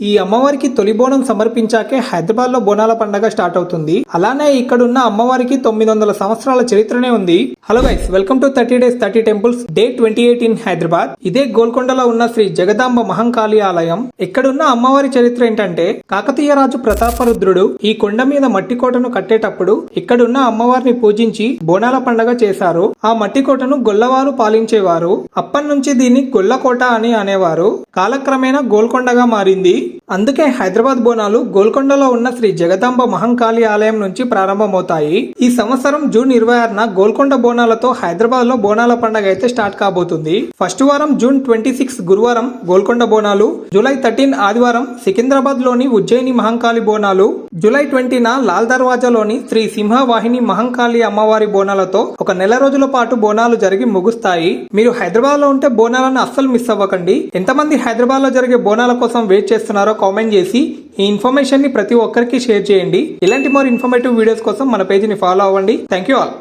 ఈ అమ్మవారికి తొలి బోనం సమర్పించాకే హైదరాబాద్ లో బోనాల పండుగ స్టార్ట్ అవుతుంది. అలానే ఇక్కడున్న అమ్మవారికి 900 సంవత్సరాల చరిత్రనే ఉంది. Hello guys, welcome to 30 days 30 temples day 28 in Hyderabad. ఇదే గోల్కొండలో ఉన్న శ్రీ జగదాంబ మహంకాళి ఆలయం. ఇక్కడున్న అమ్మవారి చరిత్ర ఏంటంటే, కాకతీయ రాజు ప్రతాపరుద్రుడు ఈ కొండ మీద మట్టి కోటను కట్టేటప్పుడు ఇక్కడున్న అమ్మవారిని పూజించి బోనాల పండుగ చేశారు. ఆ మట్టి కోటను గొల్లవారు పాలించేవారు. అప్పటి నుంచి దీన్ని గొల్లకోట అని అనేవారు. కాలక్రమేణా గోల్కొండగా మారింది. అందుకే హైదరాబాద్ బోనాలు గోల్కొండలో ఉన్న శ్రీ జగదాంబ మహంకాళి ఆలయం నుంచి ప్రారంభమవుతాయి. ఈ సంవత్సరం జూన్ 26న గోల్కొండ బోనాలతో హైదరాబాద్ లో బోనాల పండుగ అయితే స్టార్ట్ కాబోతుంది. ఫస్ట్ వారం జూన్ 26 గురువారం గోల్కొండ బోనాలు, జూలై 13 ఆదివారం సికింద్రాబాద్ లోని ఉజ్జయిని మహంకాళి బోనాలు, జూలై 20న లాల్ దర్వాజాలోని శ్రీ సింహవాహిని మహంకాళి అమ్మవారి బోనాలతో ఒక నెల రోజుల పాటు బోనాలు జరిగి ముగుస్తాయి. మీరు హైదరాబాద్ లో ఉంటే బోనాలను అస్సలు మిస్ అవ్వకండి. ఎంతమంది హైదరాబాద్ లో జరిగే బోనాల కోసం వెయిట్ చేస్తున్నారో కామెంట్ చేసి ఈ ఇన్ఫర్మేషన్ ని ప్రతి ఒక్కరికి షేర్ చేయండి. ఇలాంటి మోర్ ఇన్ఫర్మేటివ్ వీడియోస్ కోసం మన పేజ్ ని ఫాలో అవ్వండి. Thank you all.